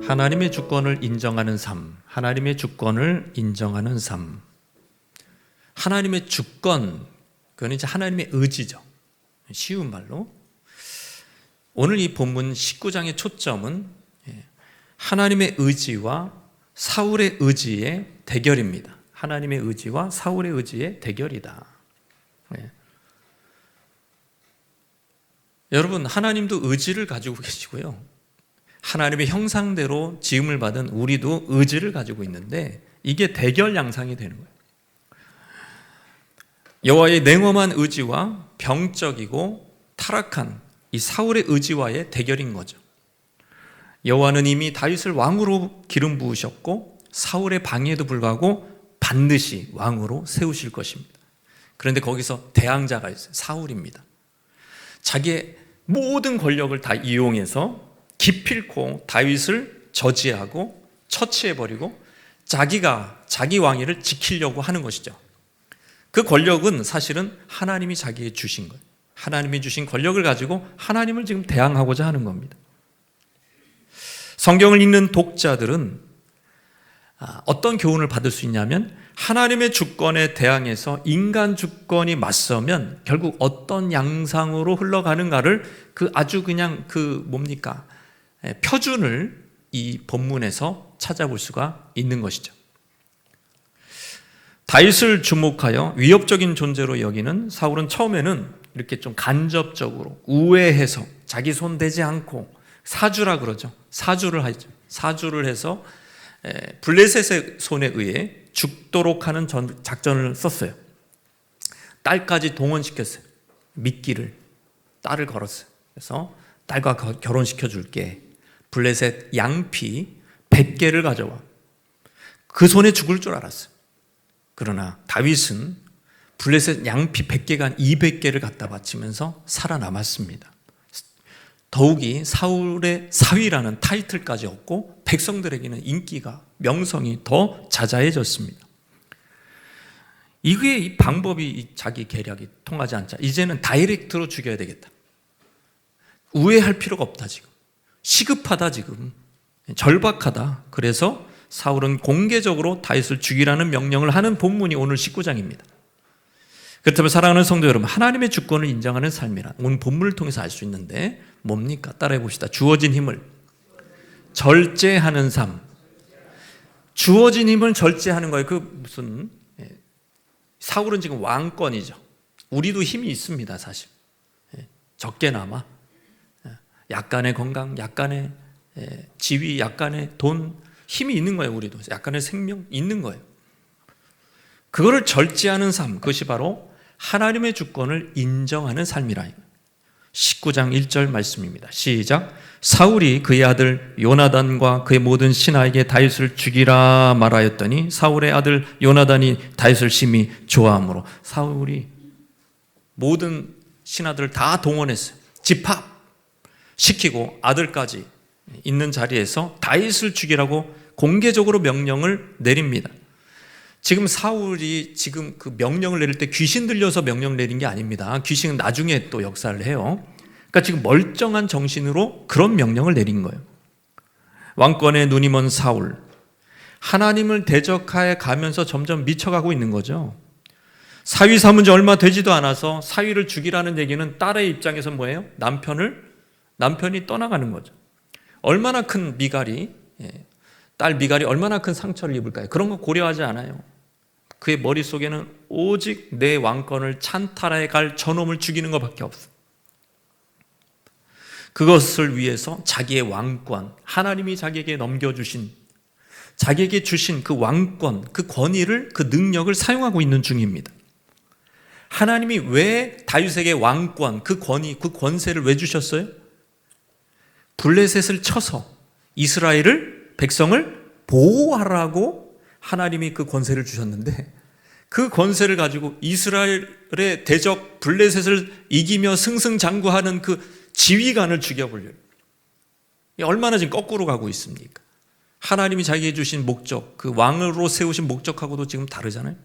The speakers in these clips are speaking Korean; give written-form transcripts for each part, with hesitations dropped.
하나님의 주권을 인정하는 삶, 하나님의 주권을 인정하는 삶. 하나님의 주권, 그건 이제 하나님의 의지죠. 쉬운 말로. 오늘 이 본문 19장의 초점은 하나님의 의지와 사울의 의지의 대결입니다. 하나님의 의지와 사울의 의지의 대결이다. 여러분, 하나님도 의지를 가지고 계시고요. 하나님의 형상대로 지음을 받은 우리도 의지를 가지고 있는데 이게 대결 양상이 되는 거예요. 여호와의 냉엄한 의지와 병적이고 타락한 이 사울의 의지와의 대결인 거죠. 여호와는 이미 다윗을 왕으로 기름 부으셨고 사울의 방해에도 불구하고 반드시 왕으로 세우실 것입니다. 그런데 거기서 대항자가 있어요. 사울입니다. 자기의 모든 권력을 다 이용해서 기필코 다윗을 저지하고 처치해버리고 자기가 자기 왕위를 지키려고 하는 것이죠. 그 권력은 사실은 하나님이 자기에게 주신 거예요. 하나님이 주신 권력을 가지고 하나님을 지금 대항하고자 하는 겁니다. 성경을 읽는 독자들은 어떤 교훈을 받을 수 있냐면 하나님의 주권에 대항해서 인간 주권이 맞서면 결국 어떤 양상으로 흘러가는가를 아주 그냥 표준을 이 본문에서 찾아볼 수가 있는 것이죠. 다윗을 주목하여 위협적인 존재로 여기는 사울은 처음에는 이렇게 좀 간접적으로 우회해서 자기 손 대지 않고 사주라 그러죠. 사주를 하죠. 사주를 해서 블레셋의 손에 의해 죽도록 하는 작전을 썼어요. 딸까지 동원시켰어요. 미끼를 딸을 걸었어요. 그래서 딸과 결혼시켜 줄게. 블레셋 양피 100개를 가져와. 그 손에 죽을 줄 알았어요. 그러나 다윗은 블레셋 양피 100개가 한 200개를 갖다 바치면서 살아남았습니다. 더욱이 사울의 사위라는 타이틀까지 얻고 백성들에게는 인기가, 명성이 더 자자해졌습니다. 이게 이 방법이 자기 계략이 통하지 않자 이제는 다이렉트로 죽여야 되겠다. 우회할 필요가 없다 지금. 시급하다 지금. 절박하다. 그래서 사울은 공개적으로 다윗을 죽이라는 명령을 하는 본문이 오늘 19장입니다. 그렇다면 사랑하는 성도 여러분, 하나님의 주권을 인정하는 삶이란 오늘 본문을 통해서 알 수 있는데 뭡니까? 따라해 봅시다. 주어진 힘을 절제하는 삶. 주어진 힘을 절제하는 거예요. 사울은 지금 왕권이죠. 우리도 힘이 있습니다, 사실. 적게나마. 약간의 건강, 약간의 지위, 약간의 돈, 힘이 있는 거예요, 우리도. 약간의 생명 있는 거예요. 그거를 절제하는 삶, 그것이 바로 하나님의 주권을 인정하는 삶이라. 19장 1절 말씀입니다. 시작. 사울이 그의 아들 요나단과 그의 모든 신하에게 다윗을 죽이라 말하였더니 사울의 아들 요나단이 다윗을 심히 좋아하므로 사울이 모든 신하들을 다 동원했어요. 집합시키고 아들까지 있는 자리에서 다윗을 죽이라고 공개적으로 명령을 내립니다. 지금 사울이 지금 그 명령을 내릴 때 귀신 들려서 명령을 내린 게 아닙니다. 귀신은 나중에 또 역사를 해요. 그러니까 지금 멀쩡한 정신으로 그런 명령을 내린 거예요. 왕권에 눈이 먼 사울, 하나님을 대적해 가면서 점점 미쳐가고 있는 거죠. 사위 삼은 지 얼마 되지도 않아서 사위를 죽이라는 얘기는 딸의 입장에서 뭐예요? 남편이 떠나가는 거죠. 얼마나 큰 미갈이, 딸 미갈이 얼마나 큰 상처를 입을까요? 그런 거 고려하지 않아요. 그의 머릿속에는 오직 내 왕권을 찬탈해 갈 저놈을 죽이는 것밖에 없어. 그것을 위해서 자기의 왕권, 하나님이 자기에게 넘겨주신, 자기에게 주신 그 왕권, 그 권위를, 그 능력을 사용하고 있는 중입니다. 하나님이 왜 다윗에게 왕권, 그 권위, 그 권세를 왜 주셨어요? 블레셋을 쳐서 이스라엘을, 백성을 보호하라고 하나님이 그 권세를 주셨는데 그 권세를 가지고 이스라엘의 대적 블레셋을 이기며 승승장구하는 그 지휘관을 죽여버려요. 얼마나 지금 거꾸로 가고 있습니까? 하나님이 자기에게 주신 목적, 그 왕으로 세우신 목적하고도 지금 다르잖아요.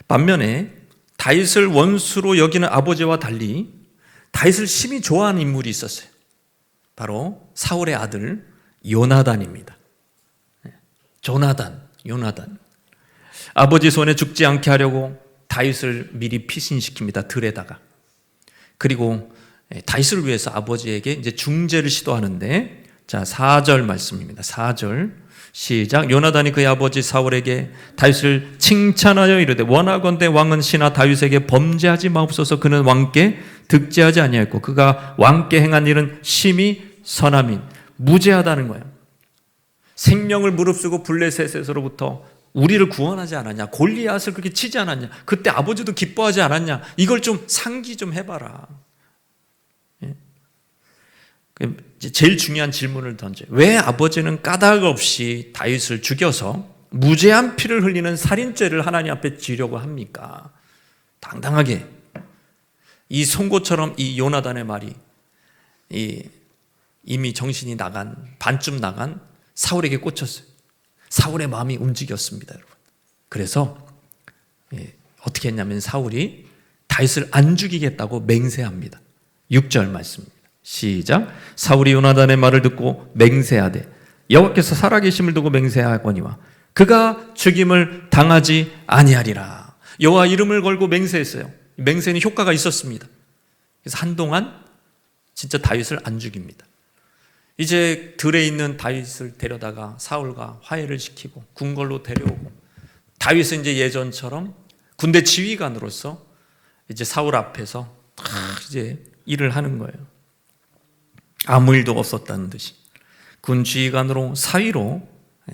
반면에 다윗을 원수로 여기는 아버지와 달리 다윗을 심히 좋아하는 인물이 있었어요. 바로 사울의 아들 요나단입니다. 요나단. 아버지 손에 죽지 않게 하려고 다윗을 미리 피신시킵니다. 들에다가. 그리고 다윗을 위해서 아버지에게 이제 중재를 시도하는데, 자, 4절 말씀입니다. 4절 시작. 요나단이 그의 아버지 사울에게 다윗을 칭찬하여 이르되 원하건대 왕은 신하 다윗에게 범죄하지 마옵소서. 그는 왕께 득죄하지 아니하였고 그가 왕께 행한 일은 심히 선함인 무죄하다는 거예요. 생명을 무릅쓰고 블레셋에서로부터 우리를 구원하지 않았냐, 골리앗을 그렇게 치지 않았냐, 그때 아버지도 기뻐하지 않았냐, 이걸 좀 상기 좀 해봐라. 제일 중요한 질문을 던져요. 왜 아버지는 까닭 없이 다윗을 죽여서 무죄한 피를 흘리는 살인죄를 하나님 앞에 지려고 합니까? 당당하게. 이 송곳처럼 이 요나단의 말이 이미 정신이 나간, 반쯤 나간 사울에게 꽂혔어요. 사울의 마음이 움직였습니다, 여러분. 그래서 어떻게 했냐면 사울이 다윗을 안 죽이겠다고 맹세합니다. 6절 말씀입니다. 시작. 사울이 요나단의 말을 듣고 맹세하되 여호와께서 살아계심을 두고 맹세하거니와 그가 죽임을 당하지 아니하리라. 여호와 이름을 걸고 맹세했어요. 맹세는 효과가 있었습니다. 그래서 한동안 진짜 다윗을 안 죽입니다. 이제 들에 있는 다윗을 데려다가 사울과 화해를 시키고 궁궐로 데려오고, 다윗은 이제 예전처럼 군대 지휘관으로서 이제 사울 앞에서 이제 일을 하는 거예요. 아무 일도 없었다는 듯이 군 지휘관으로 사위로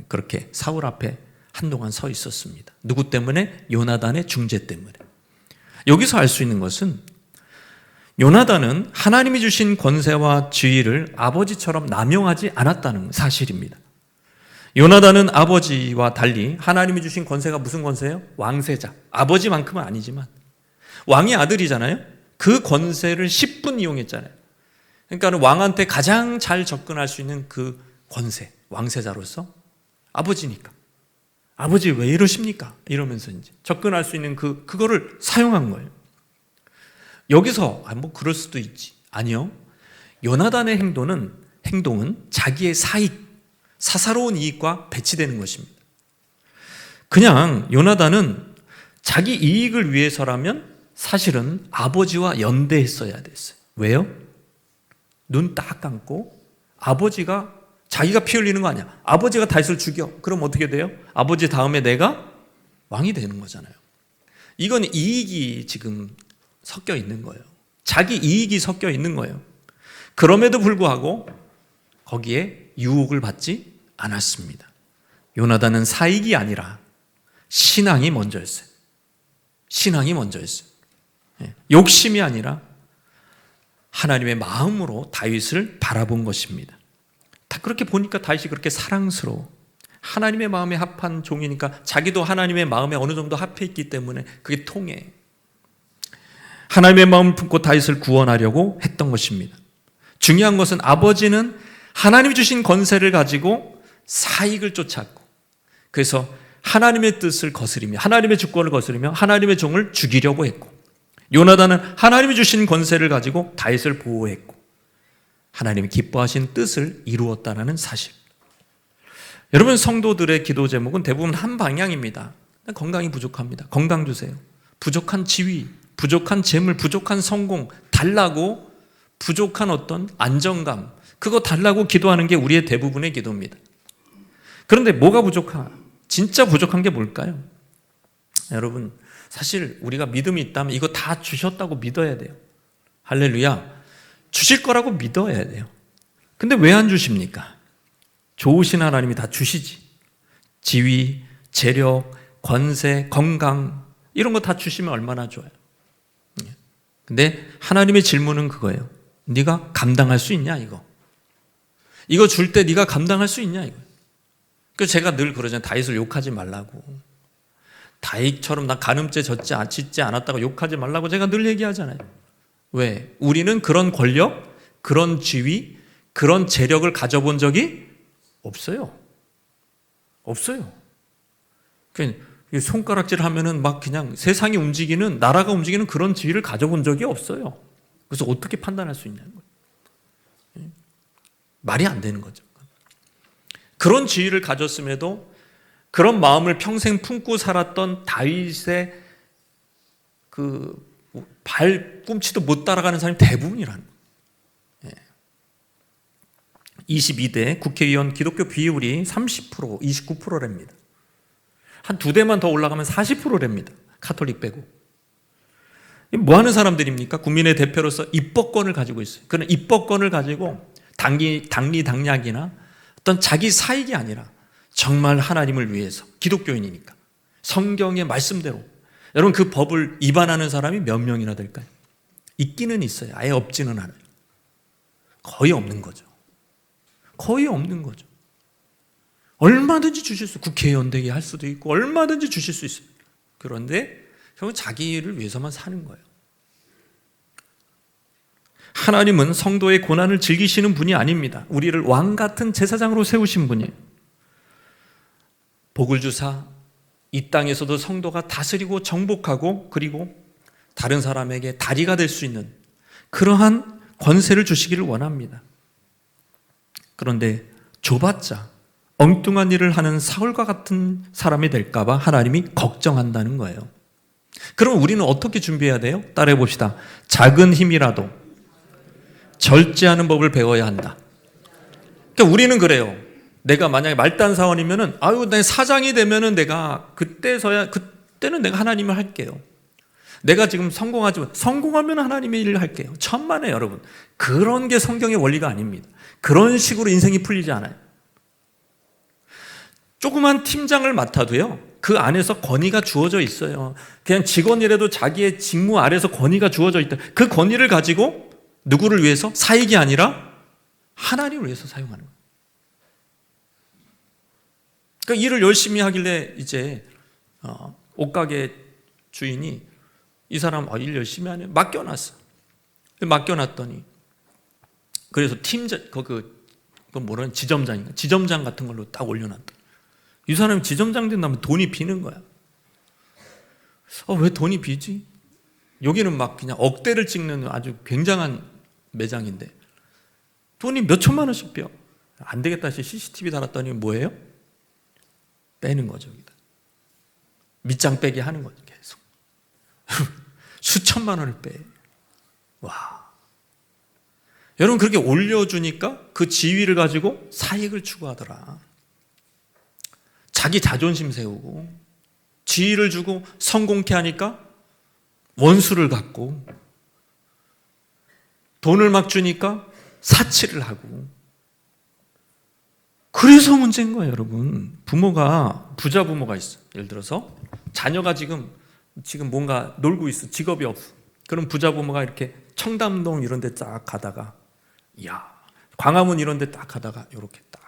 그렇게 사울 앞에 한동안 서 있었습니다. 누구 때문에? 요나단의 중재 때문에. 여기서 알 수 있는 것은 요나단은 하나님이 주신 권세와 지위를 아버지처럼 남용하지 않았다는 사실입니다. 요나단은 아버지와 달리 하나님이 주신 권세가 무슨 권세예요? 왕세자. 아버지만큼은 아니지만 왕의 아들이잖아요. 그 권세를 10분 이용했잖아요. 그러니까 왕한테 가장 잘 접근할 수 있는 그 권세, 왕세자로서 아버지니까. 아버지 왜 이러십니까? 이러면서 이제 접근할 수 있는 그거를 사용한 거예요. 여기서 뭐 그럴 수도 있지. 아니요. 요나단의 행동은 자기의 사사로운 이익과 배치되는 것입니다. 그냥 요나단은 자기 이익을 위해서라면 사실은 아버지와 연대했어야 됐어요. 왜요? 눈 딱 감고 아버지가 자기가 피 흘리는 거 아니야. 아버지가 다윗을 죽여. 그럼 어떻게 돼요? 아버지 다음에 내가 왕이 되는 거잖아요. 이건 이익이 지금 섞여 있는 거예요. 자기 이익이 섞여 있는 거예요. 그럼에도 불구하고 거기에 유혹을 받지 않았습니다. 요나단은 사익이 아니라 신앙이 먼저였어요. 신앙이 먼저였어요. 욕심이 아니라 하나님의 마음으로 다윗을 바라본 것입니다. 다 그렇게 보니까 다윗이 그렇게 사랑스러워. 하나님의 마음에 합한 종이니까 자기도 하나님의 마음에 어느 정도 합해 있기 때문에 그게 통해. 하나님의 마음을 품고 다윗을 구원하려고 했던 것입니다. 중요한 것은 아버지는 하나님이 주신 권세를 가지고 사익을 쫓았고, 그래서 하나님의 뜻을 거스리며 하나님의 주권을 거스리며 하나님의 종을 죽이려고 했고, 요나단은 하나님이 주신 권세를 가지고 다윗을 보호했고 하나님이 기뻐하신 뜻을 이루었다는 사실. 여러분, 성도들의 기도 제목은 대부분 한 방향입니다. 건강이 부족합니다. 건강 주세요. 부족한 지위, 부족한 재물, 부족한 성공 달라고, 부족한 어떤 안정감, 그거 달라고 기도하는 게 우리의 대부분의 기도입니다. 그런데 뭐가 부족하? 진짜 부족한 게 뭘까요? 여러분, 사실 우리가 믿음이 있다면 이거 다 주셨다고 믿어야 돼요. 할렐루야. 주실 거라고 믿어야 돼요. 근데 왜 안 주십니까? 좋으신 하나님이 다 주시지. 지위, 재력, 권세, 건강 이런 거 다 주시면 얼마나 좋아요. 근데 하나님의 질문은 그거예요. 네가 감당할 수 있냐 이거. 이거 줄 때 네가 감당할 수 있냐 이거. 그래서 제가 늘 그러잖아요. 다윗을 욕하지 말라고. 다윗처럼 나 간음죄 짓지 않았다고 욕하지 말라고 제가 늘 얘기하잖아요. 왜? 우리는 그런 권력, 그런 지위, 그런 재력을 가져본 적이 없어요. 없어요. 그냥 손가락질 하면은 막 그냥 세상이 움직이는, 나라가 움직이는 그런 지위를 가져본 적이 없어요. 그래서 어떻게 판단할 수 있냐는 거예요. 말이 안 되는 거죠. 그런 지위를 가졌음에도 그런 마음을 평생 품고 살았던 다윗의 그 발꿈치도 못 따라가는 사람이 대부분이라는 거예요. 22대 국회의원 기독교 비율이 30%, 29%랍니다. 한 두 대만 더 올라가면 40%랍니다. 카톨릭 빼고. 뭐 하는 사람들입니까? 국민의 대표로서 입법권을 가지고 있어요. 그런 입법권을 가지고 당리당략이나 어떤 자기 사익이 아니라 정말 하나님을 위해서, 기독교인이니까 성경의 말씀대로, 여러분 그 법을 위반하는 사람이 몇 명이나 될까요? 있기는 있어요. 아예 없지는 않아요. 거의 없는 거죠. 거의 없는 거죠. 얼마든지 주실 수, 국회의원 되게 할 수도 있고 얼마든지 주실 수 있어요. 그런데 결국 자기를 위해서만 사는 거예요. 하나님은 성도의 고난을 즐기시는 분이 아닙니다. 우리를 왕 같은 제사장으로 세우신 분이에요. 복을 주사 이 땅에서도 성도가 다스리고 정복하고 그리고 다른 사람에게 다리가 될 수 있는 그러한 권세를 주시기를 원합니다. 그런데 줘봤자 엉뚱한 일을 하는 사울과 같은 사람이 될까 봐 하나님이 걱정한다는 거예요. 그럼 우리는 어떻게 준비해야 돼요? 따라해 봅시다. 작은 힘이라도 절제하는 법을 배워야 한다. 그러니까 우리는 그래요. 내가 만약에 말단 사원이면은 내 사장이 되면은 내가 그때는 내가 하나님을 할게요. 내가 지금 성공하면 하나님의 일을 할게요. 천만에 여러분. 그런 게 성경의 원리가 아닙니다. 그런 식으로 인생이 풀리지 않아요. 조그만 팀장을 맡아도요, 그 안에서 권위가 주어져 있어요. 그냥 직원이라도 자기의 직무 아래서 권위가 주어져 있다. 그 권위를 가지고 누구를 위해서? 사익이 아니라 하나님을 위해서 사용하는 거예요. 그러니까 일을 열심히 하길래 이제 옷가게 주인이 이 사람 일 열심히 하네 맡겨놨어. 맡겨놨더니 그래서 팀장 뭐라는 지점장 같은 걸로 딱 올려놨다. 이 사람이 지점장 된다면 돈이 비는 거야. 왜 돈이 비지? 여기는 막 그냥 억대를 찍는 아주 굉장한 매장인데 돈이 몇 천만 원씩 뼈. 안 되겠다 해서 CCTV 달았더니 뭐예요? 빼는 거죠. 여기다. 밑장 빼기 하는 거죠. 계속. 수천만 원을 빼. 와. 여러분 그렇게 올려주니까 그 지위를 가지고 사익을 추구하더라. 자기 자존심 세우고 지위를 주고 성공케 하니까 원수를 갖고 돈을 막 주니까 사치를 하고 그래서 문제인 거예요, 여러분. 부자 부모가 있어. 예를 들어서 자녀가 지금 뭔가 놀고 있어. 직업이 없어. 그럼 부자 부모가 이렇게 청담동 이런 데 쫙 가다가 광화문 이런 데 딱 가다가 이렇게 딱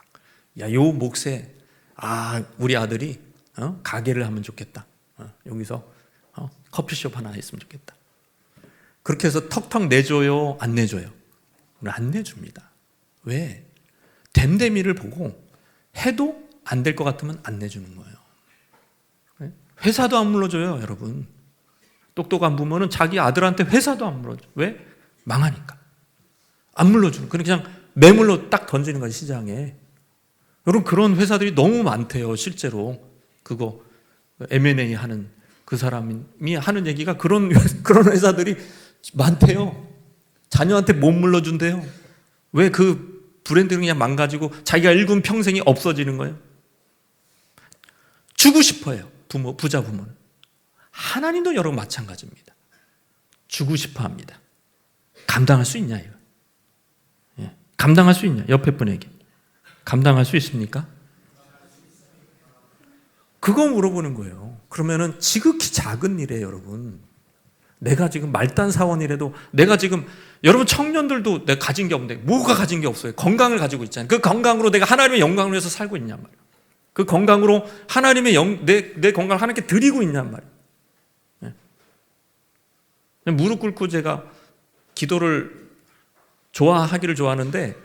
요 몫에 우리 아들이 가게를 하면 좋겠다. 여기서 커피숍 하나 했으면 좋겠다. 그렇게 해서 턱턱 내줘요? 안 내줘요? 안 내줍니다. 왜? 됨됨이를 보고 해도 안 될 것 같으면 안 내주는 거예요. 회사도 안 물러줘요, 여러분. 똑똑한 부모는 자기 아들한테 회사도 안 물러줘. 왜? 망하니까. 안 물러주는. 그냥 매물로 딱 던지는 거예요, 시장에. 여러분, 그런 회사들이 너무 많대요, 실제로. 그거 M&A 하는 그 사람이 하는 얘기가 그런 회사들이 많대요. 자녀한테 못 물러준대요. 왜? 그 브랜드는 그냥 망가지고 자기가 일군 평생이 없어지는 거예요. 주고 싶어요, 부자 부모는. 하나님도 여러분 마찬가지입니다. 주고 싶어 합니다. 감당할 수 있냐, 이거? 감당할 수 있냐, 옆에 분에게. 감당할 수 있습니까? 그거 물어보는 거예요. 그러면은 지극히 작은 일이에요, 여러분. 내가 지금 말단 사원이라도 여러분 청년들도 내가 가진 게 없는데 뭐가 가진 게 없어요? 건강을 가지고 있잖아요. 그 건강으로 내가 하나님의 영광을 위해서 살고 있냔 말이에요. 그 건강으로 하나님의 내 건강을 하나님께 드리고 있냔 말이에요. 무릎 꿇고 제가 기도를 좋아하기를 좋아하는데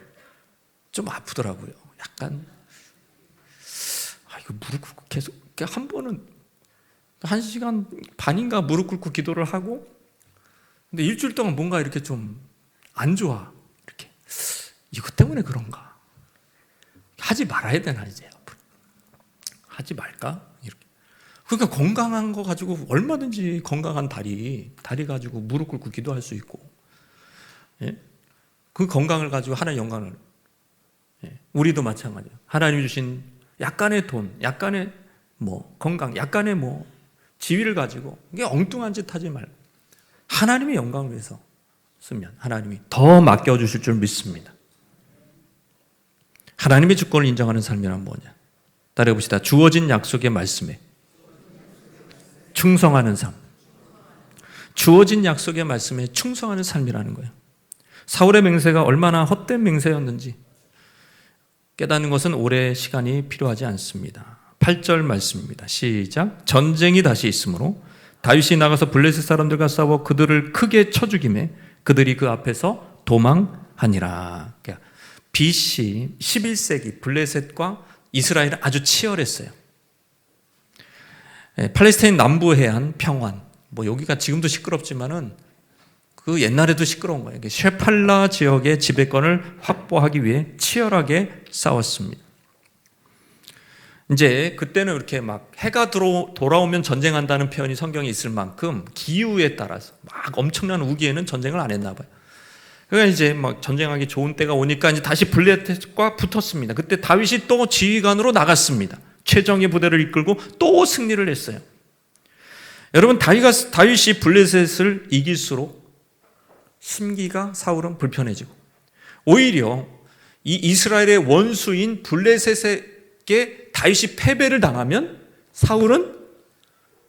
좀 아프더라고요. 약간 이거 무릎 꿇고 계속 한 번은 1시간 반인가 무릎 꿇고 기도를 하고, 근데 일주일 동안 뭔가 이렇게 좀 안 좋아. 이렇게 이것 때문에 그런가? 하지 말아야 되나 이제 앞으로. 하지 말까? 이렇게. 그러니까 건강한 거 가지고 얼마든지 건강한 다리 가지고 무릎 꿇고 기도할 수 있고, 예? 그 건강을 가지고 하나의 영광을, 예? 우리도 마찬가지예요. 하나님이 주신 약간의 돈, 약간의 뭐 건강, 약간의 뭐 지위를 가지고 이게 엉뚱한 짓 하지 말고 하나님의 영광을 위해서 쓰면 하나님이 더 맡겨주실 줄 믿습니다. 하나님의 주권을 인정하는 삶이란 뭐냐? 따라해봅시다. 주어진 약속의 말씀에 충성하는 삶. 주어진 약속의 말씀에 충성하는 삶이라는 거예요. 사울의 맹세가 얼마나 헛된 맹세였는지 깨닫는 것은 오래 시간이 필요하지 않습니다. 8절 말씀입니다. 시작. 전쟁이 다시 있으므로 다윗이 나가서 블레셋 사람들과 싸워 그들을 크게 쳐 죽이매 그들이 그 앞에서 도망하니라. 그러니까 BC 11세기 블레셋과 이스라엘은 아주 치열했어요. 팔레스타인 남부 해안 평원, 뭐 여기가 지금도 시끄럽지만은 그 옛날에도 시끄러운 거예요. 쉐팔라 지역의 지배권을 확보하기 위해 치열하게 싸웠습니다. 이제 그때는 이렇게 막 해가 돌아오면 전쟁한다는 표현이 성경에 있을 만큼 기후에 따라서 막 엄청난 우기에는 전쟁을 안 했나 봐요. 그러니까 이제 막 전쟁하기 좋은 때가 오니까 이제 다시 블레셋과 붙었습니다. 그때 다윗이 또 지휘관으로 나갔습니다. 최정예 부대를 이끌고 또 승리를 했어요. 여러분, 다윗이 블레셋을 이길수록 심기가 사울은 불편해지고 오히려 이 이스라엘의 원수인 블레셋에게 다윗이 패배를 당하면 사울은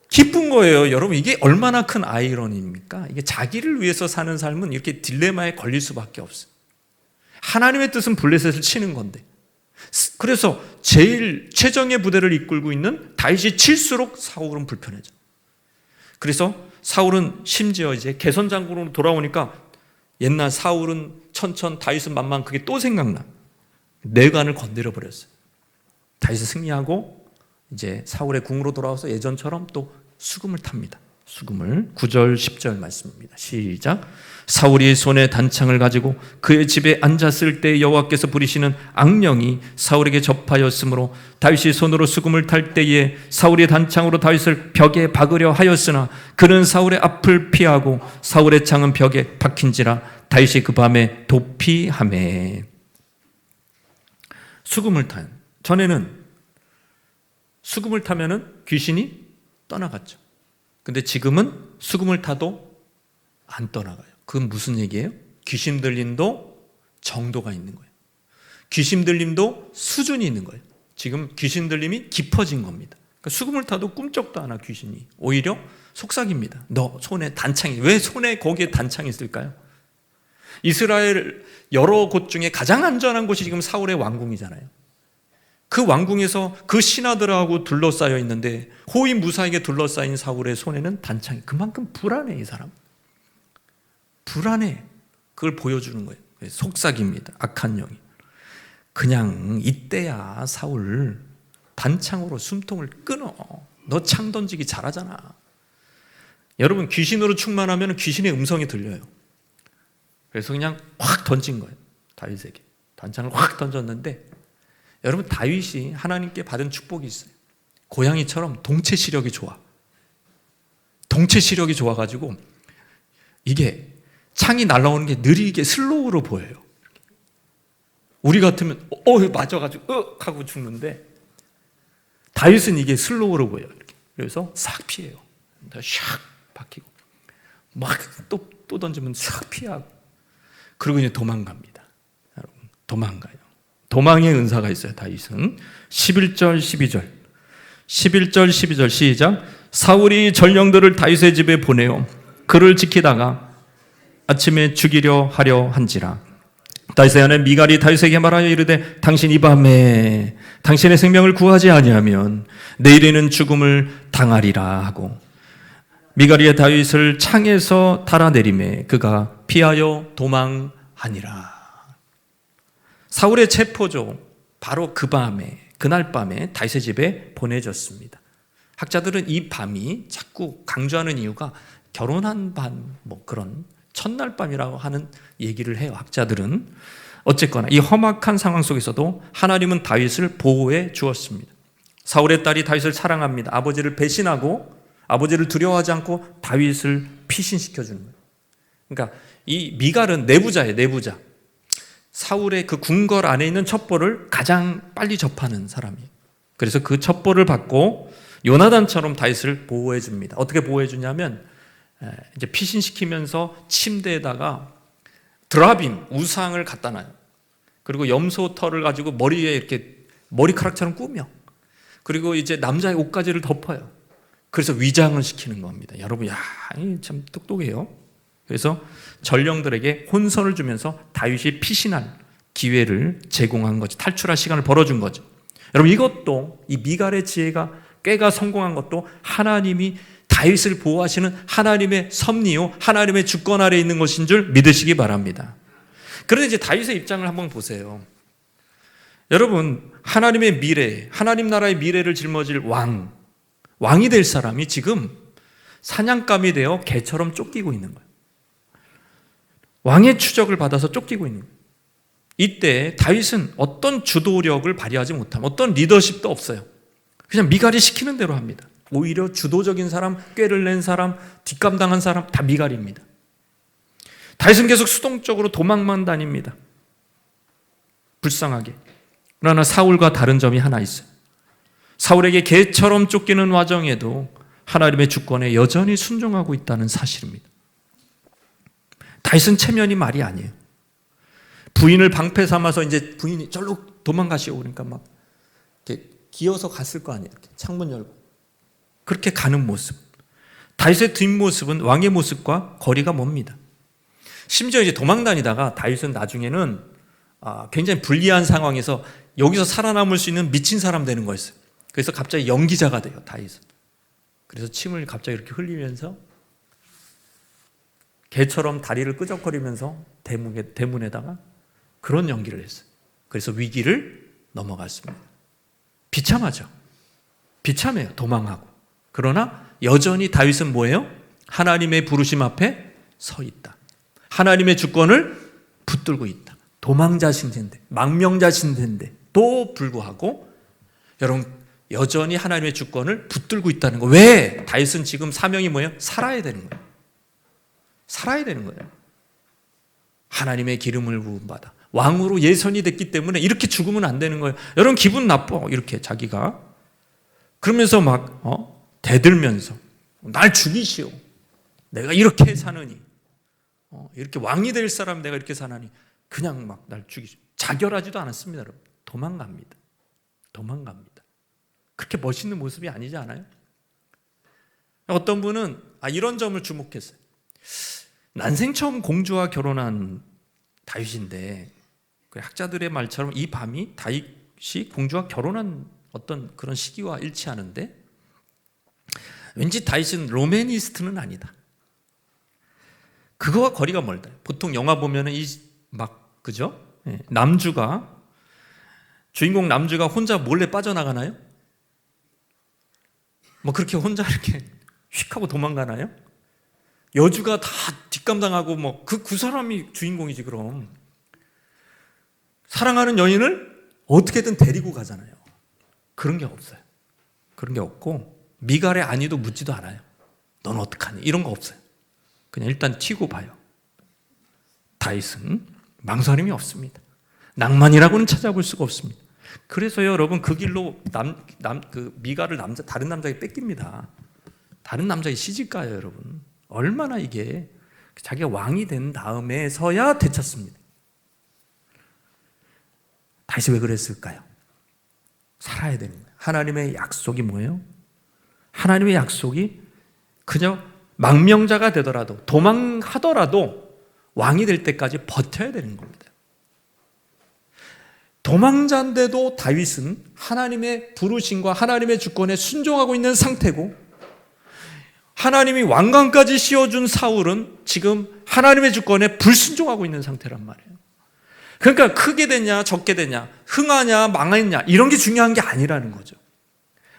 기쁜 거예요. 여러분, 이게 얼마나 큰 아이러니입니까? 이게 자기를 위해서 사는 삶은 이렇게 딜레마에 걸릴 수밖에 없어요. 하나님의 뜻은 블레셋을 치는 건데, 그래서 제일 최정예 부대를 이끌고 있는 다윗이 칠수록 사울은 불편해져. 그래서 사울은 심지어 이제 개선 장군으로 돌아오니까 옛날 사울은 천천, 다윗은 만만, 그게 또 생각나. 내관을 건드려 버렸어요. 다윗이 승리하고 이제 사울의 궁으로 돌아와서 예전처럼 또 수금을 탑니다. 수금을 9절 10절 말씀입니다. 시작. 사울이 손에 단창을 가지고 그의 집에 앉았을 때 여호와께서 부리시는 악령이 사울에게 접하였으므로 다윗이 손으로 수금을 탈 때에 사울이 단창으로 다윗을 벽에 박으려 하였으나 그는 사울의 앞을 피하고 사울의 창은 벽에 박힌지라 다윗이 그 밤에 도피하매. 수금을 탄 전에는 수금을 타면은 귀신이 떠나갔죠. 근데 지금은 수금을 타도 안 떠나가요. 그건 무슨 얘기예요? 귀신 들림도 정도가 있는 거예요. 귀신 들림도 수준이 있는 거예요. 지금 귀신 들림이 깊어진 겁니다. 그러니까 수금을 타도 꿈쩍도 안 하 귀신이. 오히려 속삭입니다. 너 손에 단창이, 왜 손에 거기에 단창이 있을까요? 이스라엘 여러 곳 중에 가장 안전한 곳이 지금 사울의 왕궁이잖아요. 그 왕궁에서 그 신하들하고 둘러싸여 있는데 호위 무사에게 둘러싸인 사울의 손에는 단창이. 그만큼 불안해, 이 사람. 불안해. 그걸 보여주는 거예요. 속삭입니다. 악한 영이. 그냥 이때야 사울 단창으로 숨통을 끊어. 너 창 던지기 잘하잖아. 여러분, 귀신으로 충만하면 귀신의 음성이 들려요. 그래서 그냥 확 던진 거예요. 다윗에게 단창을 확 던졌는데, 여러분, 다윗이 하나님께 받은 축복이 있어요. 고양이처럼 동체 시력이 좋아. 동체 시력이 좋아가지고 이게 창이 날아오는 게 느리게 슬로우로 보여요. 우리 같으면 맞아가지고 하고 죽는데 다윗은 이게 슬로우로 보여요. 그래서 싹 피해요. 샥 박히고 막 또 던지면 싹 피하고, 그리고 이제 도망갑니다. 여러분, 도망가요. 도망의 은사가 있어요. 다윗은 11절 12절 시작. 사울이 전령들을 다윗의 집에 보내어 그를 지키다가 아침에 죽이려 하려 한지라. 다윗의 아내 미갈이 다윗에게 말하여 이르되 당신 이 밤에 당신의 생명을 구하지 아니하면 내일에는 죽음을 당하리라 하고, 미갈이 다윗을 창에서 달아내리매 그가 피하여 도망하니라. 사울의 체포조 바로 그 밤에, 그날 밤에 다윗의 집에 보내졌습니다. 학자들은 이 밤이 자꾸 강조하는 이유가 결혼한 밤, 뭐 그런 첫날 밤이라고 하는 얘기를 해요. 학자들은 어쨌거나 이 험악한 상황 속에서도 하나님은 다윗을 보호해 주었습니다. 사울의 딸이 다윗을 사랑합니다. 아버지를 배신하고 아버지를 두려워하지 않고 다윗을 피신시켜 주는 거예요. 그러니까 이 미갈은 내부자예요. 내부자. 사울의 그 궁궐 안에 있는 첩보를 가장 빨리 접하는 사람이에요. 그래서 그 첩보를 받고 요나단처럼 다윗을 보호해 줍니다. 어떻게 보호해 주냐면 이제 피신시키면서 침대에다가 드라빔 우상을 갖다 놔요. 그리고 염소 털을 가지고 머리에 이렇게 머리카락처럼 꾸며, 그리고 이제 남자의 옷가지를 덮어요. 그래서 위장을 시키는 겁니다. 여러분, 참 똑똑해요. 그래서 전령들에게 혼선을 주면서 다윗이 피신할 기회를 제공한 거죠. 탈출할 시간을 벌어준 거죠. 여러분, 이것도 이 미갈의 지혜가 꾀가 성공한 것도 하나님이 다윗을 보호하시는 하나님의 섭리요, 하나님의 주권 아래 있는 것인 줄 믿으시기 바랍니다. 그런데 이제 다윗의 입장을 한번 보세요. 여러분, 하나님의 미래, 하나님 나라의 미래를 짊어질 왕이 될 사람이 지금 사냥감이 되어 개처럼 쫓기고 있는 거예요. 왕의 추적을 받아서 쫓기고 있는 거예요. 이때 다윗은 어떤 주도력을 발휘하지 못함, 어떤 리더십도 없어요. 그냥 미갈이 시키는 대로 합니다. 오히려 주도적인 사람, 꾀를 낸 사람, 뒷감당한 사람 다 미갈입니다. 다윗은 계속 수동적으로 도망만 다닙니다. 불쌍하게. 그러나 사울과 다른 점이 하나 있어요. 사울에게 개처럼 쫓기는 와중에도 하나님의 주권에 여전히 순종하고 있다는 사실입니다. 다윗은 체면이 말이 아니에요. 부인을 방패 삼아서 이제 부인이 절로 도망가시오 그러니까 막 이렇게 기어서 갔을 거 아니에요. 이렇게 창문 열고 그렇게 가는 모습. 다윗의 뒷모습은 왕의 모습과 거리가 멉니다. 심지어 이제 도망 다니다가 다윗은 나중에는 굉장히 불리한 상황에서 여기서 살아남을 수 있는 미친 사람 되는 거였어요. 그래서 갑자기 연기자가 돼요, 다윗은. 그래서 침을 갑자기 이렇게 흘리면서 개처럼 다리를 끄적거리면서 대문에다가 그런 연기를 했어요. 그래서 위기를 넘어갔습니다. 비참하죠. 비참해요, 도망하고. 그러나 여전히 다윗은 뭐예요? 하나님의 부르심 앞에 서 있다. 하나님의 주권을 붙들고 있다. 도망자신 텐데, 망명자신 텐데 또 불구하고 여러분 여전히 하나님의 주권을 붙들고 있다는 거. 왜? 다윗은 지금 사명이 뭐예요? 살아야 되는 거예요. 살아야 되는 거예요. 하나님의 기름을 부음받아 왕으로 예선이 됐기 때문에 이렇게 죽으면 안 되는 거예요. 여러분 기분 나빠. 이렇게 자기가 그러면서 막 대들면서 날 죽이시오. 내가 이렇게 사느니 이렇게 왕이 될 사람 내가 이렇게 사나니 그냥 막 날 죽이시오. 자결하지도 않았습니다. 여러분. 도망갑니다. 그렇게 멋있는 모습이 아니지 않아요? 어떤 분은 이런 점을 주목했어요. 난생 처음 공주와 결혼한 다윗인데 학자들의 말처럼 이 밤이 다윗이 공주와 결혼한 어떤 그런 시기와 일치하는데 왠지 다윗은 로맨니스트는 아니다. 그거와 거리가 멀다. 보통 영화 보면은 그죠? 주인공 남주가 혼자 몰래 빠져나가나요? 뭐 그렇게 혼자 이렇게 휙 하고 도망가나요? 여주가 다 뒷감당하고 뭐 그 사람이 주인공이지. 그럼 사랑하는 여인을 어떻게든 데리고 가잖아요. 그런 게 없어요. 그런 게 없고 미갈의 안위도 묻지도 않아요. 넌 어떡하니? 이런 거 없어요. 그냥 일단 튀고 봐요. 다윗은 망설임이 없습니다. 낭만이라고는 찾아볼 수가 없습니다. 그래서 여러분 그 길로 미갈을 다른 남자에게 뺏깁니다. 다른 남자에게 시집가요, 여러분. 얼마나 이게 자기가 왕이 된 다음에서야 되찾습니다. 다시 왜 그랬을까요? 살아야 되는 거예요. 하나님의 약속이 뭐예요? 하나님의 약속이 그저 망명자가 되더라도 도망하더라도 왕이 될 때까지 버텨야 되는 겁니다. 도망자인데도 다윗은 하나님의 부르심과 하나님의 주권에 순종하고 있는 상태고 하나님이 왕관까지 씌워준 사울은 지금 하나님의 주권에 불순종하고 있는 상태란 말이에요. 그러니까 크게 되냐 적게 되냐 흥하냐 망했냐 이런 게 중요한 게 아니라는 거죠.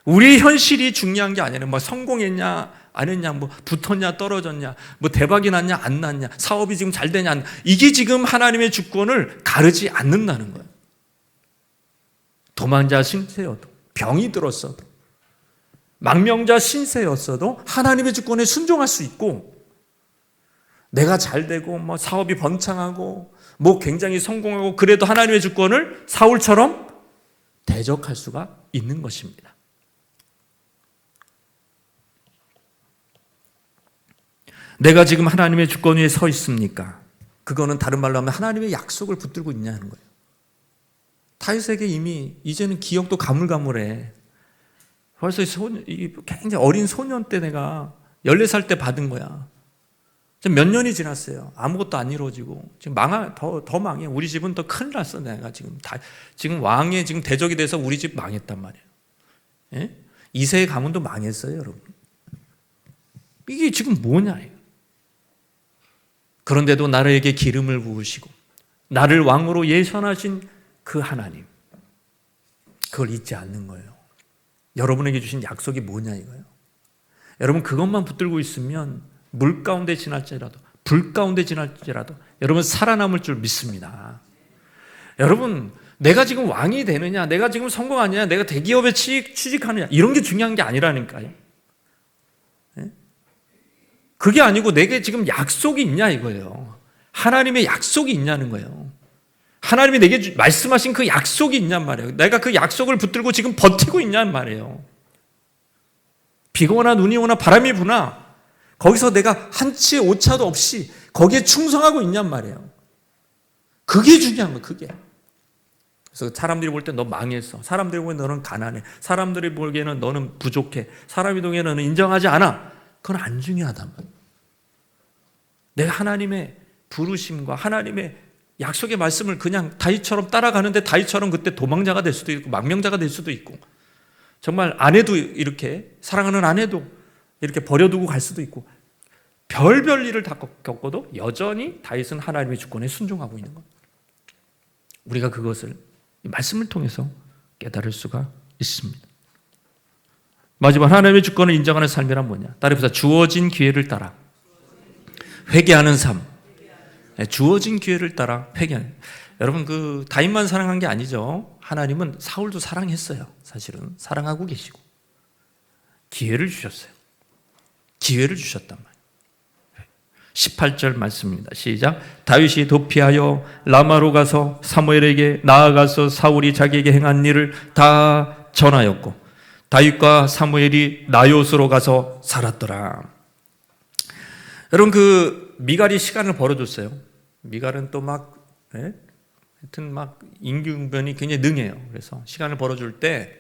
우리의 현실이 중요한 게 아니라 뭐 성공했냐 안 했냐, 뭐 붙었냐, 떨어졌냐, 뭐 대박이 났냐, 안 났냐, 사업이 지금 잘 되냐, 안 되냐. 이게 지금 하나님의 주권을 가르지 않는다는 거예요. 도망자 신세여도, 병이 들었어도, 망명자 신세였어도 하나님의 주권에 순종할 수 있고, 내가 잘 되고 뭐 사업이 번창하고 뭐 굉장히 성공하고 그래도 하나님의 주권을 사울처럼 대적할 수가 있는 것입니다. 내가 지금 하나님의 주권 위에 서 있습니까? 그거는 다른 말로 하면 하나님의 약속을 붙들고 있냐는 거예요. 다윗에게 이미 이제는 기억도 가물가물해. 벌써 굉장히 어린 소년 때 내가 14살 때 받은 거야. 지금 몇 년이 지났어요. 아무것도 안 이루어지고 지금 더 망해. 우리 집은 더 큰일 났어. 내가 지금 왕의 지금 대적이 돼서 우리 집 망했단 말이에요. 예? 이세의 가문도 망했어요, 여러분. 이게 지금 뭐냐? 그런데도 나에게 기름을 부으시고 나를 왕으로 예선하신 그 하나님, 그걸 잊지 않는 거예요. 여러분에게 주신 약속이 뭐냐 이거예요. 여러분 그것만 붙들고 있으면 물 가운데 지날지라도 불 가운데 지날지라도 여러분 살아남을 줄 믿습니다. 여러분 내가 지금 왕이 되느냐, 내가 지금 성공하느냐, 내가 대기업에 취직하느냐 이런 게 중요한 게 아니라니까요. 그게 아니고 내게 지금 약속이 있냐 이거예요. 하나님의 약속이 있냐는 거예요. 하나님이 내게 말씀하신 그 약속이 있냔 말이에요. 내가 그 약속을 붙들고 지금 버티고 있냔 말이에요. 비가 오나 눈이 오나 바람이 부나 거기서 내가 한치의 오차도 없이 거기에 충성하고 있냔 말이에요. 그게 중요한 거예요. 그게. 그래서 사람들이 볼 때 너 망했어. 사람들이 보기엔 너는 가난해. 사람들이 보기에는 너는 부족해. 사람이 보기에는 너는 인정하지 않아. 그건 안 중요하단 말이에요. 내가 하나님의 부르심과 하나님의 약속의 말씀을 그냥 다윗처럼 따라가는데 다윗처럼 그때 도망자가 될 수도 있고 망명자가 될 수도 있고 정말 아내도 이렇게 사랑하는 아내도 이렇게 버려두고 갈 수도 있고 별별 일을 다 겪어도 여전히 다윗은 하나님의 주권에 순종하고 있는 겁니다. 우리가 그것을 이 말씀을 통해서 깨달을 수가 있습니다. 마지막 하나님의 주권을 인정하는 삶이란 뭐냐? 따라해보자. 주어진 기회를 따라 회개하는 삶. 주어진 기회를 따라 회개하는. 여러분 그 다윗만 사랑한 게 아니죠. 하나님은 사울도 사랑했어요. 사실은 사랑하고 계시고 기회를 주셨어요. 기회를 주셨단 말이에요. 18절 말씀입니다. 시작. 다윗이 도피하여 라마로 가서 사무엘에게 나아가서 사울이 자기에게 행한 일을 다 전하였고 다윗과 사무엘이 나요스로 가서 살았더라. 여러분 그 미갈이 시간을 벌어줬어요. 미갈은 또 하여튼 임기응변이 굉장히 능해요. 그래서 시간을 벌어줄 때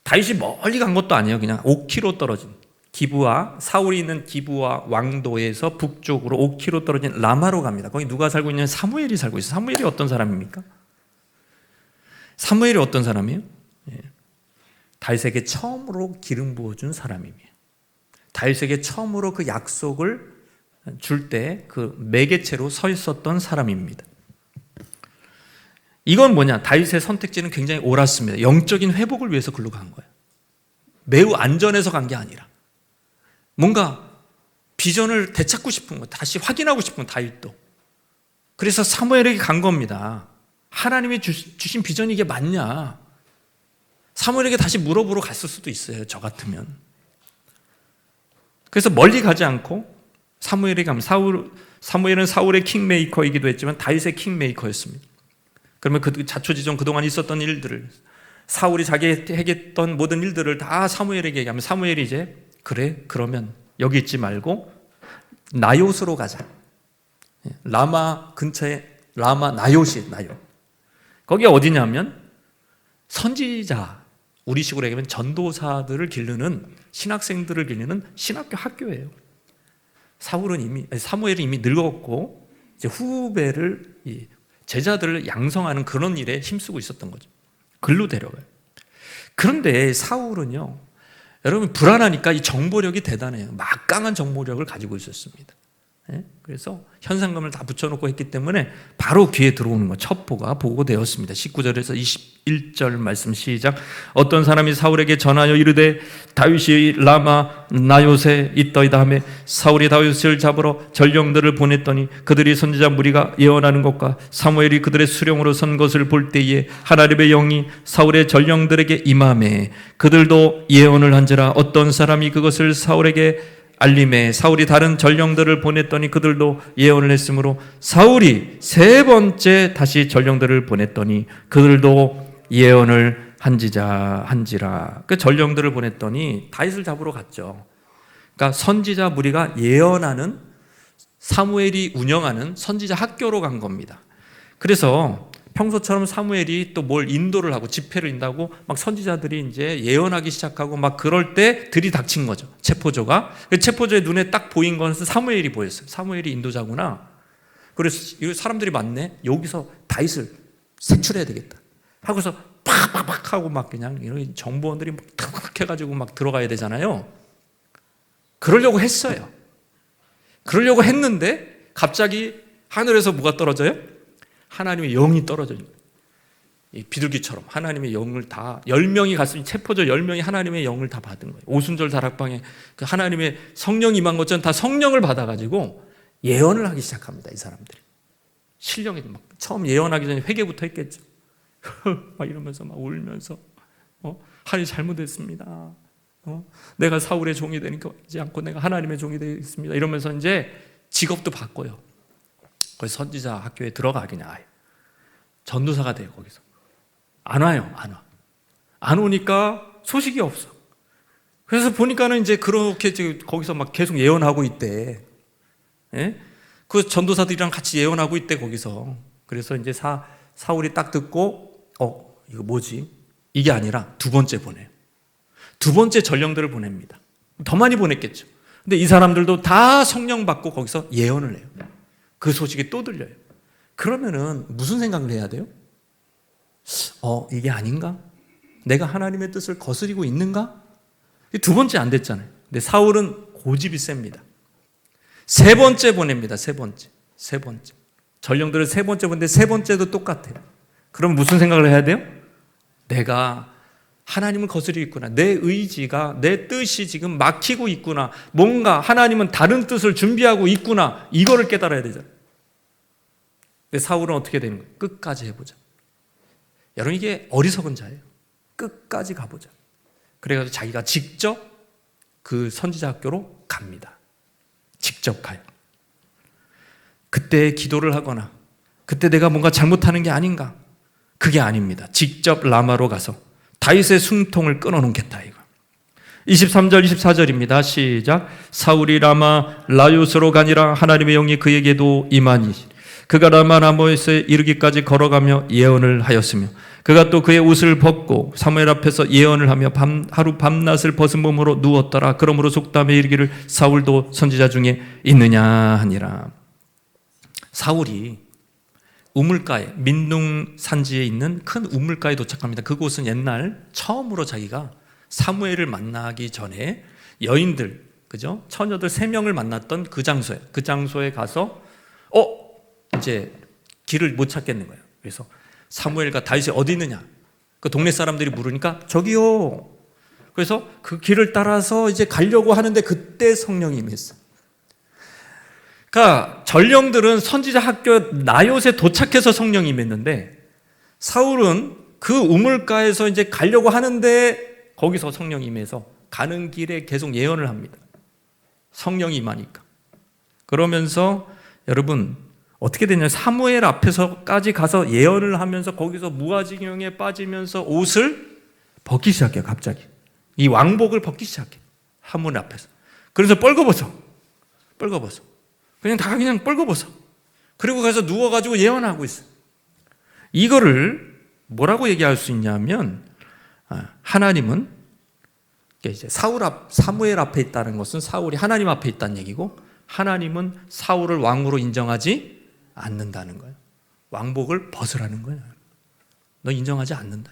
다윗이 멀리 간 것도 아니에요. 그냥 5km 떨어진 기브와 사울이 있는 기브와 왕도에서 북쪽으로 5km 떨어진 라마로 갑니다. 거기 누가 살고 있냐면 사무엘이 살고 있어요. 사무엘이 어떤 사람입니까? 사무엘이 어떤 사람이에요? 다윗에게 처음으로 기름 부어준 사람입니다. 다윗에게 처음으로 그 약속을 줄 때 그 매개체로 서 있었던 사람입니다. 이건 뭐냐? 다윗의 선택지는 굉장히 옳았습니다. 영적인 회복을 위해서 글로 간 거예요. 매우 안전해서 간 게 아니라 뭔가 비전을 되찾고 싶은 거, 다시 확인하고 싶은 거, 다윗도. 그래서 사무엘에게 간 겁니다. 하나님이 주신 비전이 이게 맞냐? 사무엘에게 다시 물어보러 갔을 수도 있어요. 저 같으면. 그래서 멀리 가지 않고 사무엘에게 가면 사무엘은 사울의 킹메이커이기도 했지만 다윗의 킹메이커였습니다. 그러면 그 자초지종 그동안 있었던 일들을 사울이 자기에게 했던 모든 일들을 다 사무엘에게 얘기하면 사무엘이 이제 그래 그러면 여기 있지 말고 나요스로 가자. 라마 근처에 라마 나요시 나요. 거기가 어디냐면 선지자 우리식으로 얘기하면 전도사들을 기르는 신학생들을 기르는 신학교 학교예요. 사무엘은 이미 늙었고 이제 후배를 제자들을 양성하는 그런 일에 힘쓰고 있었던 거죠. 글로 데려가요. 그런데 사울은요, 여러분 불안하니까 이 정보력이 대단해요. 막강한 정보력을 가지고 있었습니다. 예? 그래서 현상금을 다 붙여놓고 했기 때문에 바로 귀에 들어오는 거 첩보가 보고되었습니다. 19절에서 21절 말씀 시작. 어떤 사람이 사울에게 전하여 이르되 다윗이 라마 나요세 있더이다 하매 사울이 다윗을 잡으러 전령들을 보냈더니 그들이 선지자 무리가 예언하는 것과 사무엘이 그들의 수령으로 선 것을 볼 때에 하나님의 영이 사울의 전령들에게 임하매 그들도 예언을 한지라. 어떤 사람이 그것을 사울에게 알림에 사울이 다른 전령들을 보냈더니 그들도 예언을 했으므로 사울이 세 번째 다시 전령들을 보냈더니 그들도 예언을 한지라. 그 전령들을 보냈더니 다윗을 잡으러 갔죠. 그러니까 선지자 무리가 예언하는, 사무엘이 운영하는 선지자 학교로 간 겁니다. 그래서 평소처럼 사무엘이 또 뭘 인도를 하고 집회를 인다고 막 선지자들이 이제 예언하기 시작하고 막 그럴 때 들이닥친 거죠. 체포조가. 체포조의 눈에 딱 보인 것은 사무엘이 보였어요. 사무엘이 인도자구나. 그래서 이 사람들이 많네. 여기서 다윗을 색출해야 되겠다. 하고서 팍팍팍 하고 막 그냥 이런 정보원들이 막 탁탁 해가지고 막 들어가야 되잖아요. 그러려고 했어요. 그러려고 했는데 갑자기 하늘에서 뭐가 떨어져요? 하나님의 영이 떨어져요. 비둘기처럼 하나님의 영을 다 10명이 갔으니 체포자 10명이 하나님의 영을 다 받은 거예요. 오순절 다락방에 그 하나님의 성령이 임한 것처럼 다 성령을 받아가지고 예언을 하기 시작합니다. 이 사람들이 신령이 막 처음 예언하기 전에 회개부터 했겠죠. 막 이러면서 막 울면서 하나님 잘못했습니다. 내가 사울의 종이 되니까 하지 않고 내가 하나님의 종이 되겠습니다. 이러면서 이제 직업도 바꿔요. 거기서 선지자 학교에 들어가 그냥 아예 전도사가 돼요. 거기서 안 와요. 안 오니까 소식이 없어. 그래서 보니까는 이제 그렇게 거기서 막 계속 예언하고 있대. 예? 그 전도사들이랑 같이 예언하고 있대 거기서. 그래서 이제 사울이 딱 듣고 이거 뭐지? 이게 아니라 두 번째 보내요. 두 번째 전령들을 보냅니다. 더 많이 보냈겠죠. 근데 이 사람들도 다 성령 받고 거기서 예언을 해요. 그 소식이 또 들려요. 그러면은 무슨 생각을 해야 돼요? 이게 아닌가? 내가 하나님의 뜻을 거스리고 있는가? 두 번째 안 됐잖아요. 근데 사울은 고집이 셉니다. 세 번째 보냅니다. 세 번째. 전령들을 세 번째 보는데 세 번째도 똑같아요. 그럼 무슨 생각을 해야 돼요? 내가 하나님을 거스리고 있구나. 내 의지가, 내 뜻이 지금 막히고 있구나. 뭔가 하나님은 다른 뜻을 준비하고 있구나. 이거를 깨달아야 되잖아요. 근데 사울은 어떻게 되는 거예요? 끝까지 해보자. 여러분 이게 어리석은 자예요. 끝까지 가보자. 그래가지고 자기가 직접 그 선지자 학교로 갑니다. 직접 가요. 그때 기도를 하거나 그때 내가 뭔가 잘못하는 게 아닌가? 그게 아닙니다. 직접 라마로 가서 다윗의 숨통을 끊어놓겠다 이거. 23절 24절입니다. 시작. 사울이 라마 라요스로 가니라. 하나님의 영이 그에게도 임하니 그가 라마 라모스에 이르기까지 걸어가며 예언을 하였으며 그가 또 그의 옷을 벗고 사무엘 앞에서 예언을 하며 하루 밤낮을 벗은 몸으로 누웠더라. 그러므로 속담에 이르기를 사울도 선지자 중에 있느냐 하니라. 사울이 우물가에, 민둥 산지에 있는 큰 우물가에 도착합니다. 그곳은 옛날 처음으로 자기가 사무엘을 만나기 전에 여인들, 그죠? 처녀들 3명을 만났던 그 장소에 가서 이제 길을 못 찾겠는 거예요. 그래서 사무엘과 다윗이 어디 있느냐? 그 동네 사람들이 물으니까 저기요. 그래서 그 길을 따라서 이제 가려고 하는데 그때 성령이 임했어. 그러니까 전령들은 선지자 학교 나요스에 도착해서 성령이 임했는데 사울은 그 우물가에서 이제 가려고 하는데 거기서 성령이 임해서 가는 길에 계속 예언을 합니다. 성령이 임하니까. 그러면서 여러분 어떻게 되냐? 사무엘 앞에서까지 가서 예언을 하면서 거기서 무아지경에 빠지면서 옷을 벗기 시작해요. 갑자기 이 왕복을 벗기 시작해. 사무엘 앞에서. 그래서 뻘거벗어. 그냥 다 그냥 뻘거벗어. 그리고 가서 누워가지고 예언하고 있어. 이거를 뭐라고 얘기할 수 있냐면 하나님은 이제 사무엘 앞에 있다는 것은 사울이 하나님 앞에 있다는 얘기고 하나님은 사울을 왕으로 인정하지 않는다는 거예요. 왕복을 벗으라는 거예요. 너 인정하지 않는다.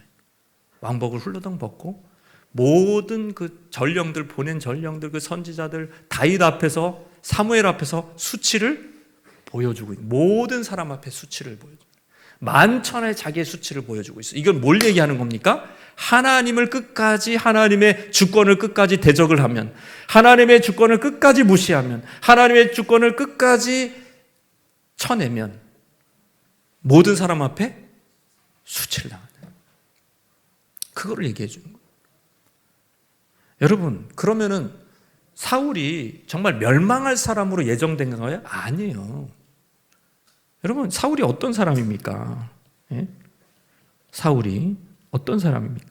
왕복을 훌러덩 벗고 모든 그 전령들 보낸 전령들 그 선지자들 다윗 앞에서 사무엘 앞에서 수치를 보여주고 있는, 모든 사람 앞에 수치를 보여주고 만천하에 자기의 수치를 보여주고 있어요. 이건 뭘 얘기하는 겁니까? 하나님을 끝까지, 하나님의 주권을 끝까지 대적을 하면, 하나님의 주권을 끝까지 무시하면, 하나님의 주권을 끝까지 쳐내면 모든 사람 앞에 수치를 당한다. 그거를 얘기해 주는 거예요. 여러분, 그러면은 사울이 정말 멸망할 사람으로 예정된 건가요? 아니에요. 여러분, 사울이 어떤 사람입니까? 예? 사울이 어떤 사람입니까?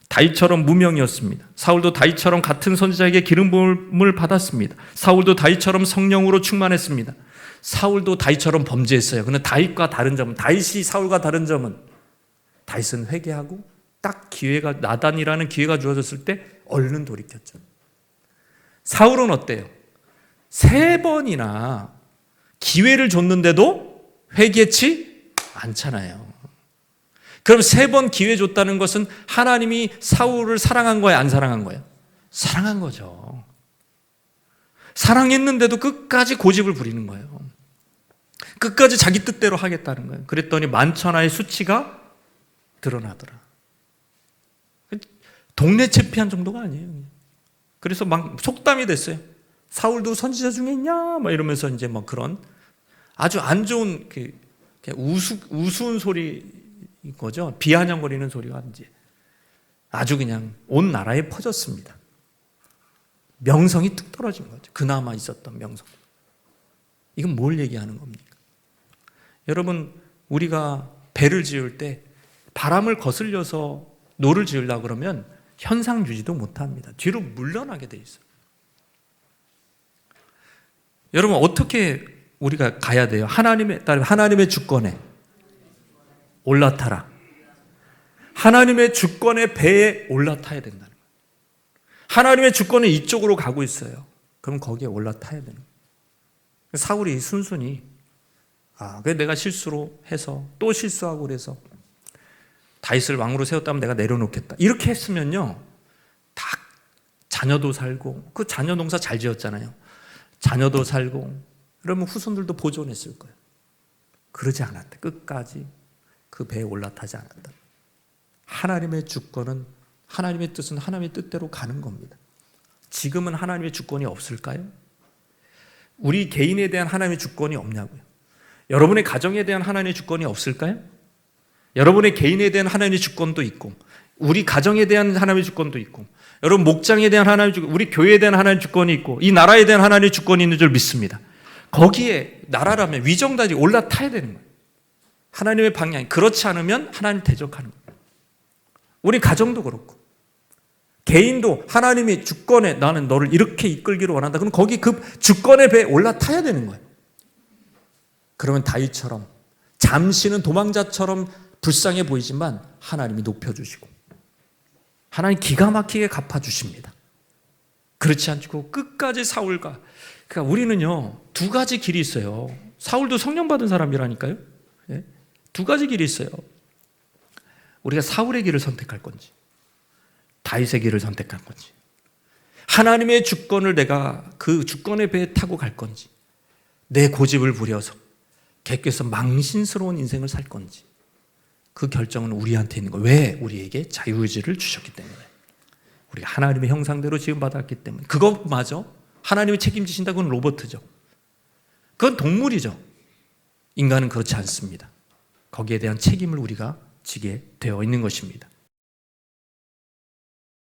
다윗처럼 무명이었습니다. 사울도 다윗처럼 같은 선지자에게 기름 부음을 받았습니다. 사울도 다윗처럼 성령으로 충만했습니다. 사울도 다윗처럼 범죄했어요. 그런데 다윗과 다른 점은, 다윗이 사울과 다른 점은, 다윗은 회개하고 딱 기회가, 나단이라는 기회가 주어졌을 때 얼른 돌이켰죠. 사울은 어때요? 3번이나 기회를 줬는데도 회개치 않잖아요. 그럼 3번 기회 줬다는 것은 하나님이 사울을 사랑한 거예요? 안 사랑한 거예요? 사랑한 거죠. 사랑했는데도 끝까지 고집을 부리는 거예요. 끝까지 자기 뜻대로 하겠다는 거예요. 그랬더니 만천하의 수치가 드러나더라. 동네 체피한 정도가 아니에요. 그래서 막 속담이 됐어요. 사울도 선지자 중에 있냐? 막 이러면서 이제 막 그런 아주 안 좋은 우스운 소리인 거죠. 비아냥거리는 소리가 이제 아주 그냥 온 나라에 퍼졌습니다. 명성이 뚝 떨어진 거죠. 그나마 있었던 명성. 이건 뭘 얘기하는 겁니까? 여러분, 우리가 배를 지을 때 바람을 거슬려서 노를 지으려고 그러면 현상 유지도 못합니다. 뒤로 물러나게 돼 있어요. 여러분, 어떻게 우리가 가야 돼요? 하나님의 주권에 올라타라. 하나님의 주권의 배에 올라타야 된다는 거예요. 하나님의 주권은 이쪽으로 가고 있어요. 그럼 거기에 올라타야 되는 거예요. 사울이 순순히 그래 내가 실수로 해서 또 실수하고 그래서 다윗을 왕으로 세웠다면 내가 내려놓겠다. 이렇게 했으면요, 다 자녀도 살고, 그 자녀 농사 잘 지었잖아요. 자녀도 살고, 그러면 후손들도 보존했을 거예요. 그러지 않았다. 끝까지 그 배에 올라타지 않았다. 하나님의 주권은, 하나님의 뜻은 하나님의 뜻대로 가는 겁니다. 지금은 하나님의 주권이 없을까요? 우리 개인에 대한 하나님의 주권이 없냐고요. 여러분의 가정에 대한 하나님의 주권이 없을까요? 여러분의 개인에 대한 하나님의 주권도 있고, 우리 가정에 대한 하나님의 주권도 있고, 여러분 목장에 대한 하나님의 주권, 우리 교회에 대한 하나님의 주권이 있고, 이 나라에 대한 하나님의 주권이 있는 줄 믿습니다. 거기에 나라라면 위정단이 올라타야 되는 거예요. 하나님의 방향이. 그렇지 않으면 하나님 대적하는 거예요. 우리 가정도 그렇고, 개인도 하나님의 주권에 나는 너를 이렇게 이끌기를 원한다. 그럼 거기 그 주권의 배에 올라타야 되는 거예요. 그러면 다윗처럼 잠시는 도망자처럼 불쌍해 보이지만 하나님이 높여주시고 하나님 기가 막히게 갚아주십니다. 그렇지 않고 끝까지 사울과, 그러니까 우리는요 2가지 길이 있어요. 사울도 성령 받은 사람이라니까요. 2가지 길이 있어요. 우리가 사울의 길을 선택할 건지 다윗의 길을 선택할 건지, 하나님의 주권을 내가 그 주권의 배에 타고 갈 건지, 내 고집을 부려서 객께서 망신스러운 인생을 살 건지, 그 결정은 우리한테 있는 거예요. 왜? 우리에게 자유의지를 주셨기 때문에. 우리가 하나님의 형상대로 지음받았기 때문에. 그것마저 하나님이 책임지신다. 그건 로봇이죠. 그건 동물이죠. 인간은 그렇지 않습니다. 거기에 대한 책임을 우리가 지게 되어 있는 것입니다.